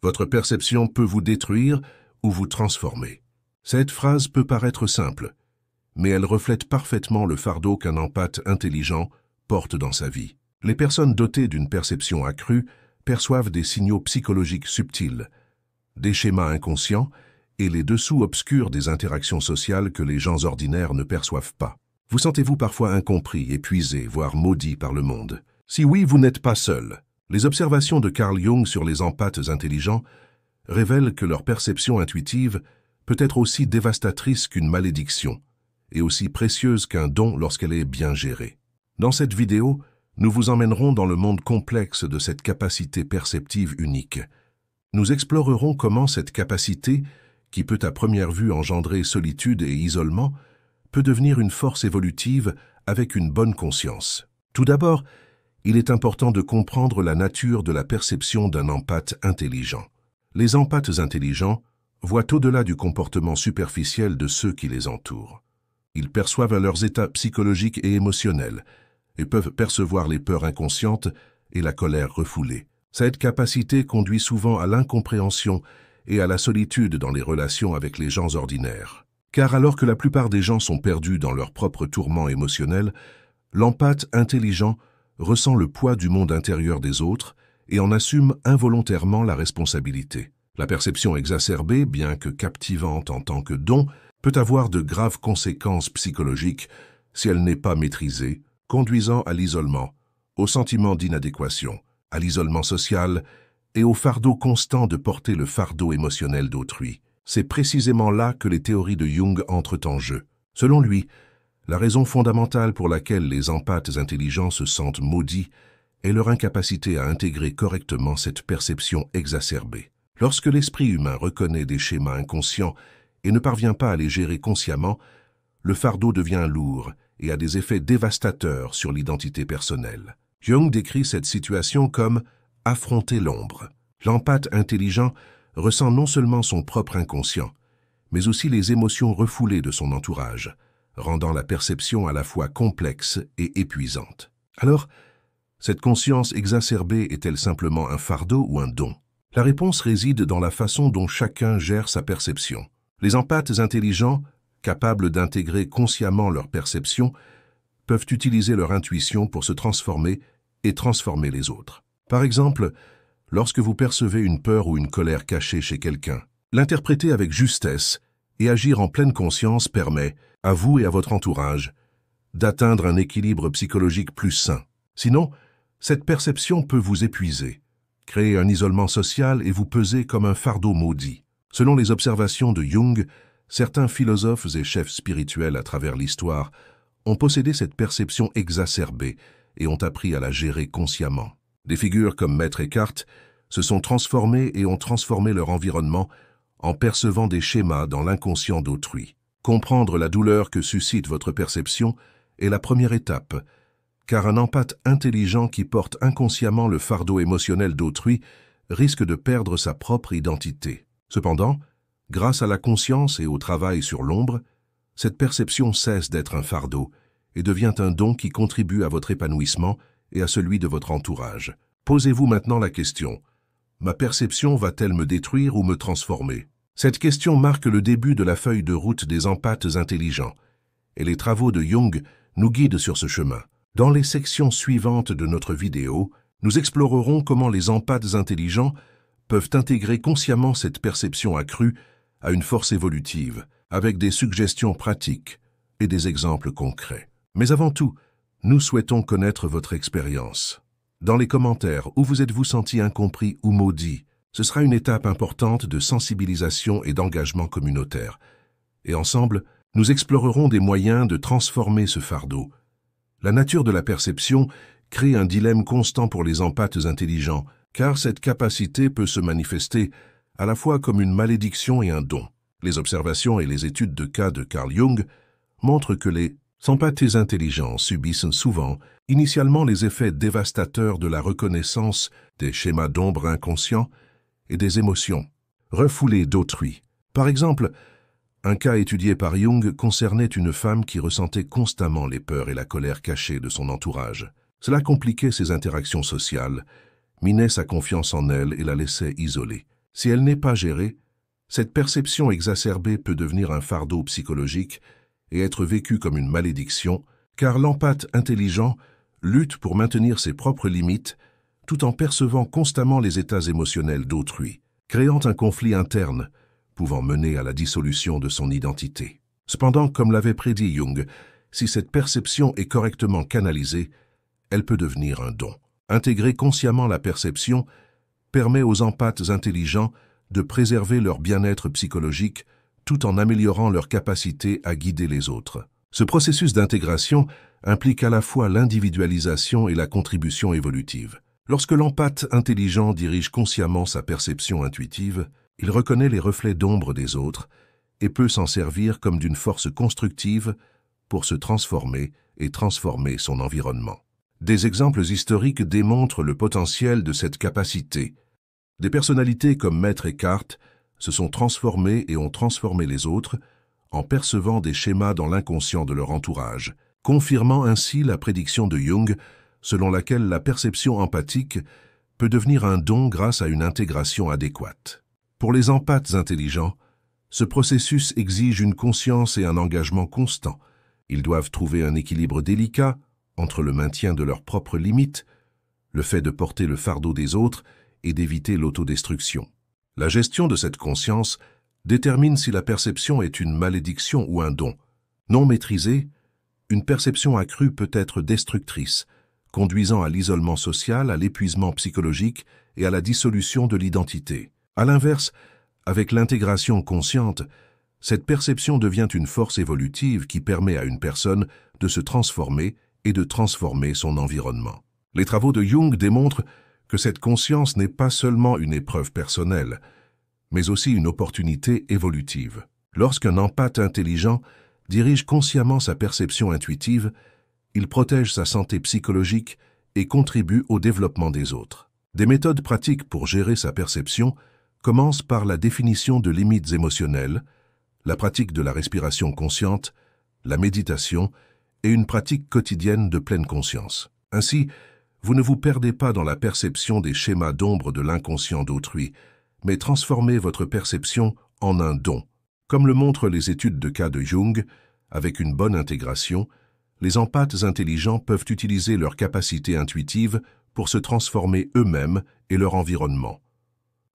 Votre perception peut vous détruire ou vous transformer. Cette phrase peut paraître simple, mais elle reflète parfaitement le fardeau qu'un empathe intelligent porte dans sa vie. Les personnes dotées d'une perception accrue perçoivent des signaux psychologiques subtils, des schémas inconscients et les dessous obscurs des interactions sociales que les gens ordinaires ne perçoivent pas. Vous sentez-vous parfois incompris, épuisé, voire maudit par le monde? Si oui, vous n'êtes pas seul. Les observations de Carl Jung sur les empathes intelligents révèlent que leur perception intuitive peut être aussi dévastatrice qu'une malédiction et aussi précieuse qu'un don lorsqu'elle est bien gérée. Dans cette vidéo, nous vous emmènerons dans le monde complexe de cette capacité perceptive unique. Nous explorerons comment cette capacité, qui peut à première vue engendrer solitude et isolement, peut devenir une force évolutive avec une bonne conscience. Tout d'abord, il est important de comprendre la nature de la perception d'un empathe intelligent. Les empathes intelligents voient au-delà du comportement superficiel de ceux qui les entourent. Ils perçoivent leurs états psychologiques et émotionnels et peuvent percevoir les peurs inconscientes et la colère refoulée. Cette capacité conduit souvent à l'incompréhension et à la solitude dans les relations avec les gens ordinaires. Car alors que la plupart des gens sont perdus dans leur propre tourment émotionnel, l'empathe intelligent ressent le poids du monde intérieur des autres et en assume involontairement la responsabilité. La perception exacerbée, bien que captivante en tant que don, peut avoir de graves conséquences psychologiques si elle n'est pas maîtrisée, conduisant à l'isolement, au sentiment d'inadéquation, à l'isolement social et au fardeau constant de porter le fardeau émotionnel d'autrui. C'est précisément là que les théories de Jung entrent en jeu. Selon lui, la raison fondamentale pour laquelle les empathes intelligents se sentent maudits est leur incapacité à intégrer correctement cette perception exacerbée. Lorsque l'esprit humain reconnaît des schémas inconscients et ne parvient pas à les gérer consciemment, le fardeau devient lourd et a des effets dévastateurs sur l'identité personnelle. Jung décrit cette situation comme « affronter l'ombre ». L'empathe intelligent ressent non seulement son propre inconscient, mais aussi les émotions refoulées de son entourage, rendant la perception à la fois complexe et épuisante. Alors, cette conscience exacerbée est-elle simplement un fardeau ou un don? La réponse réside dans la façon dont chacun gère sa perception. Les empathes intelligents, capables d'intégrer consciemment leur perception, peuvent utiliser leur intuition pour se transformer et transformer les autres. Par exemple, lorsque vous percevez une peur ou une colère cachée chez quelqu'un, l'interpréter avec justesse et agir en pleine conscience permet, à vous et à votre entourage, d'atteindre un équilibre psychologique plus sain. Sinon, cette perception peut vous épuiser, créer un isolement social et vous peser comme un fardeau maudit. Selon les observations de Jung, certains philosophes et chefs spirituels à travers l'histoire ont possédé cette perception exacerbée et ont appris à la gérer consciemment. Des figures comme Maître Eckhart se sont transformées et ont transformé leur environnement en percevant des schémas dans l'inconscient d'autrui. Comprendre la douleur que suscite votre perception est la première étape, car un empathe intelligent qui porte inconsciemment le fardeau émotionnel d'autrui risque de perdre sa propre identité. Cependant, grâce à la conscience et au travail sur l'ombre, cette perception cesse d'être un fardeau et devient un don qui contribue à votre épanouissement et à celui de votre entourage. Posez-vous maintenant la question, ma perception va-t-elle me détruire ou me transformer? Cette question marque le début de la feuille de route des empathes intelligents, et les travaux de Jung nous guident sur ce chemin. Dans les sections suivantes de notre vidéo, nous explorerons comment les empathes intelligents peuvent intégrer consciemment cette perception accrue à une force évolutive, avec des suggestions pratiques et des exemples concrets. Mais avant tout, nous souhaitons connaître votre expérience. Dans les commentaires, où vous êtes-vous senti incompris ou maudit? Ce sera une étape importante de sensibilisation et d'engagement communautaire. Et ensemble, nous explorerons des moyens de transformer ce fardeau. La nature de la perception crée un dilemme constant pour les empathes intelligents, car cette capacité peut se manifester à la fois comme une malédiction et un don. Les observations et les études de cas de Carl Jung montrent que les empathes intelligents subissent souvent, initialement, les effets dévastateurs de la reconnaissance des schémas d'ombre inconscients et des émotions refoulées d'autrui. Par exemple, un cas étudié par Jung concernait une femme qui ressentait constamment les peurs et la colère cachées de son entourage. Cela compliquait ses interactions sociales, minait sa confiance en elle et la laissait isolée. Si elle n'est pas gérée, cette perception exacerbée peut devenir un fardeau psychologique et être vécue comme une malédiction, car l'empathe intelligent lutte pour maintenir ses propres limites tout en percevant constamment les états émotionnels d'autrui, créant un conflit interne pouvant mener à la dissolution de son identité. Cependant, comme l'avait prédit Jung, si cette perception est correctement canalisée, elle peut devenir un don. Intégrer consciemment la perception permet aux empathes intelligents de préserver leur bien-être psychologique tout en améliorant leur capacité à guider les autres. Ce processus d'intégration implique à la fois l'individualisation et la contribution évolutive. Lorsque l'empathe intelligent dirige consciemment sa perception intuitive, il reconnaît les reflets d'ombre des autres et peut s'en servir comme d'une force constructive pour se transformer et transformer son environnement. Des exemples historiques démontrent le potentiel de cette capacité. Des personnalités comme Maître Eckhart se sont transformées et ont transformé les autres en percevant des schémas dans l'inconscient de leur entourage, confirmant ainsi la prédiction de Jung selon laquelle la perception empathique peut devenir un don grâce à une intégration adéquate. Pour les empathes intelligents, ce processus exige une conscience et un engagement constants. Ils doivent trouver un équilibre délicat entre le maintien de leurs propres limites, le fait de porter le fardeau des autres et d'éviter l'autodestruction. La gestion de cette conscience détermine si la perception est une malédiction ou un don. Non maîtrisée, une perception accrue peut être destructrice, conduisant à l'isolement social, à l'épuisement psychologique et à la dissolution de l'identité. À l'inverse, avec l'intégration consciente, cette perception devient une force évolutive qui permet à une personne de se transformer et de transformer son environnement. Les travaux de Jung démontrent que cette conscience n'est pas seulement une épreuve personnelle, mais aussi une opportunité évolutive. Lorsqu'un empathe intelligent dirige consciemment sa perception intuitive, il protège sa santé psychologique et contribue au développement des autres. Des méthodes pratiques pour gérer sa perception commencent par la définition de limites émotionnelles, la pratique de la respiration consciente, la méditation et une pratique quotidienne de pleine conscience. Ainsi, vous ne vous perdez pas dans la perception des schémas d'ombre de l'inconscient d'autrui, mais transformez votre perception en un don. Comme le montrent les études de cas de Jung, avec une bonne intégration, les empathes intelligents peuvent utiliser leur capacité intuitive pour se transformer eux-mêmes et leur environnement.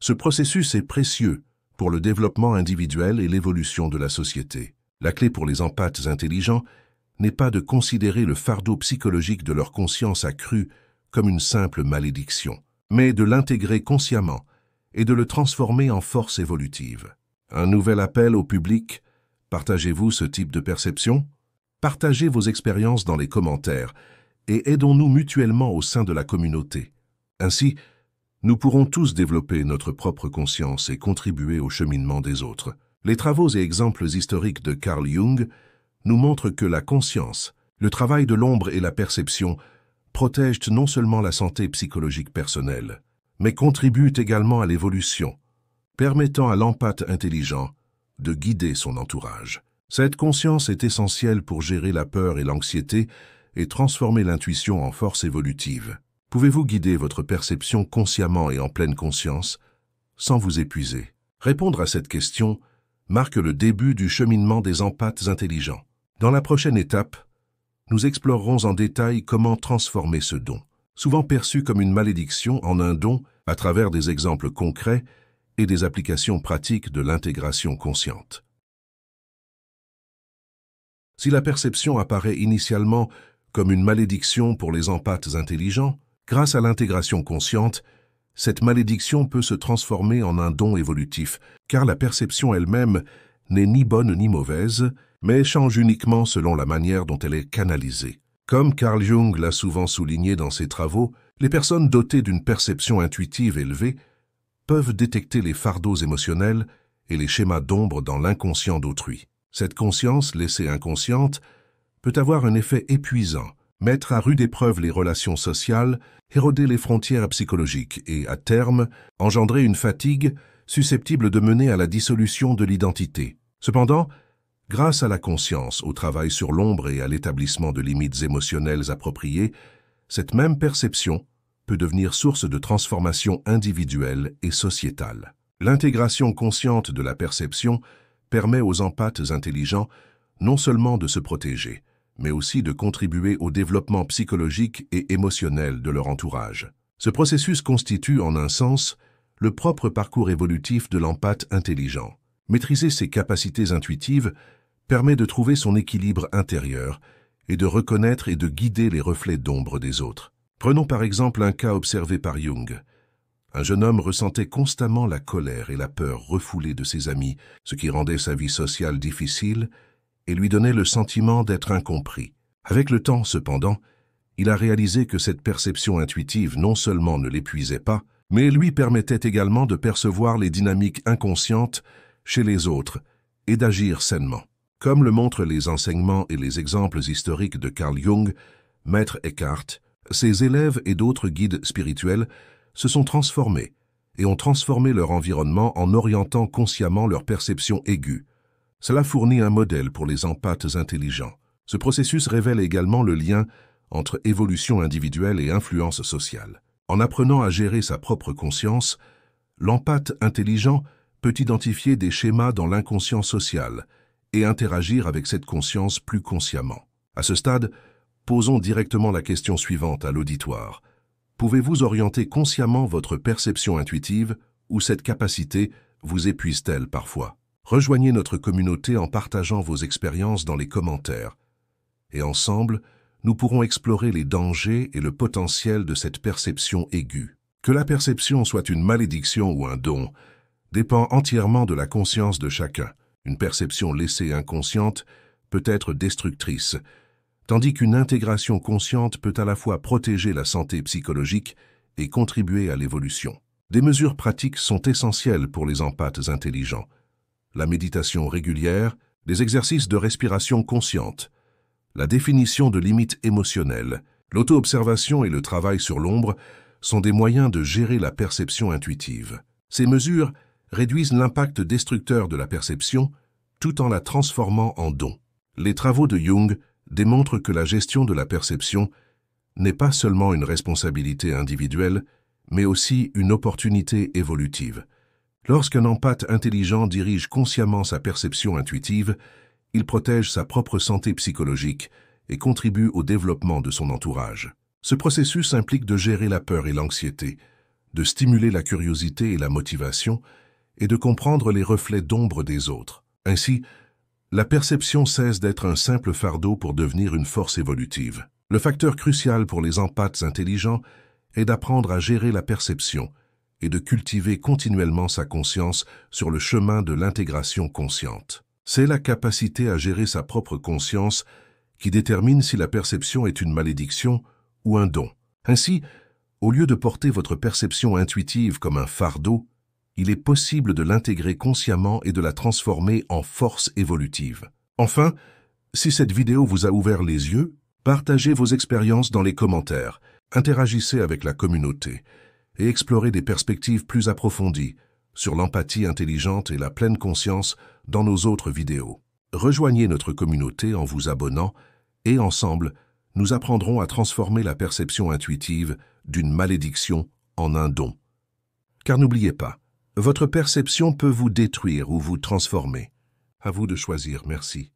Ce processus est précieux pour le développement individuel et l'évolution de la société. La clé pour les empathes intelligents n'est pas de considérer le fardeau psychologique de leur conscience accrue comme une simple malédiction, mais de l'intégrer consciemment et de le transformer en force évolutive. Un nouvel appel au public. Partagez-vous ce type de perception? Partagez vos expériences dans les commentaires et aidons-nous mutuellement au sein de la communauté. Ainsi, nous pourrons tous développer notre propre conscience et contribuer au cheminement des autres. Les travaux et exemples historiques de Carl Jung nous montrent que la conscience, le travail de l'ombre et la perception protègent non seulement la santé psychologique personnelle, mais contribuent également à l'évolution, permettant à l'empathe intelligent de guider son entourage. Cette conscience est essentielle pour gérer la peur et l'anxiété et transformer l'intuition en force évolutive. Pouvez-vous guider votre perception consciemment et en pleine conscience, sans vous épuiser? Répondre à cette question marque le début du cheminement des empathes intelligents. Dans la prochaine étape, nous explorerons en détail comment transformer ce don, souvent perçu comme une malédiction, en un don à travers des exemples concrets et des applications pratiques de l'intégration consciente. Si la perception apparaît initialement comme une malédiction pour les empathes intelligents, grâce à l'intégration consciente, cette malédiction peut se transformer en un don évolutif, car la perception elle-même n'est ni bonne ni mauvaise, mais change uniquement selon la manière dont elle est canalisée. Comme Carl Jung l'a souvent souligné dans ses travaux, les personnes dotées d'une perception intuitive élevée peuvent détecter les fardeaux émotionnels et les schémas d'ombre dans l'inconscient d'autrui. Cette conscience, laissée inconsciente, peut avoir un effet épuisant, mettre à rude épreuve les relations sociales, éroder les frontières psychologiques et, à terme, engendrer une fatigue susceptible de mener à la dissolution de l'identité. Cependant, grâce à la conscience, au travail sur l'ombre et à l'établissement de limites émotionnelles appropriées, cette même perception peut devenir source de transformation individuelle et sociétale. L'intégration consciente de la perception permet aux empathes intelligents non seulement de se protéger, mais aussi de contribuer au développement psychologique et émotionnel de leur entourage. Ce processus constitue, en un sens, le propre parcours évolutif de l'empathe intelligent. Maîtriser ses capacités intuitives permet de trouver son équilibre intérieur et de reconnaître et de guider les reflets d'ombre des autres. Prenons par exemple un cas observé par Jung. Un jeune homme ressentait constamment la colère et la peur refoulées de ses amis, ce qui rendait sa vie sociale difficile et lui donnait le sentiment d'être incompris. Avec le temps, cependant, il a réalisé que cette perception intuitive non seulement ne l'épuisait pas, mais lui permettait également de percevoir les dynamiques inconscientes chez les autres et d'agir sainement. Comme le montrent les enseignements et les exemples historiques de Carl Jung, Maître Eckhart, ses élèves et d'autres guides spirituels se sont transformés et ont transformé leur environnement en orientant consciemment leur perception aiguë. Cela fournit un modèle pour les empathes intelligents. Ce processus révèle également le lien entre évolution individuelle et influence sociale. En apprenant à gérer sa propre conscience, l'empathe intelligent peut identifier des schémas dans l'inconscient social et interagir avec cette conscience plus consciemment. À ce stade, posons directement la question suivante à l'auditoire. Pouvez-vous orienter consciemment votre perception intuitive ou cette capacité vous épuise-t-elle parfois? Rejoignez notre communauté en partageant vos expériences dans les commentaires. Et ensemble, nous pourrons explorer les dangers et le potentiel de cette perception aiguë. Que la perception soit une malédiction ou un don dépend entièrement de la conscience de chacun. Une perception laissée inconsciente peut être destructrice, tandis qu'une intégration consciente peut à la fois protéger la santé psychologique et contribuer à l'évolution. Des mesures pratiques sont essentielles pour les empathes intelligents. La méditation régulière, des exercices de respiration consciente, la définition de limites émotionnelles, l'auto-observation et le travail sur l'ombre sont des moyens de gérer la perception intuitive. Ces mesures réduisent l'impact destructeur de la perception tout en la transformant en don. Les travaux de Jung démontrent que la gestion de la perception n'est pas seulement une responsabilité individuelle, mais aussi une opportunité évolutive. Lorsqu'un empathe intelligent dirige consciemment sa perception intuitive, il protège sa propre santé psychologique et contribue au développement de son entourage. Ce processus implique de gérer la peur et l'anxiété, de stimuler la curiosité et la motivation, et de comprendre les reflets d'ombre des autres. Ainsi, la perception cesse d'être un simple fardeau pour devenir une force évolutive. Le facteur crucial pour les empathes intelligents est d'apprendre à gérer la perception et de cultiver continuellement sa conscience sur le chemin de l'intégration consciente. C'est la capacité à gérer sa propre conscience qui détermine si la perception est une malédiction ou un don. Ainsi, au lieu de porter votre perception intuitive comme un fardeau, il est possible de l'intégrer consciemment et de la transformer en force évolutive. Enfin, si cette vidéo vous a ouvert les yeux, partagez vos expériences dans les commentaires, interagissez avec la communauté et explorez des perspectives plus approfondies sur l'empathie intelligente et la pleine conscience dans nos autres vidéos. Rejoignez notre communauté en vous abonnant et ensemble, nous apprendrons à transformer la perception intuitive d'une malédiction en un don. Car n'oubliez pas, votre perception peut vous détruire ou vous transformer. À vous de choisir. Merci.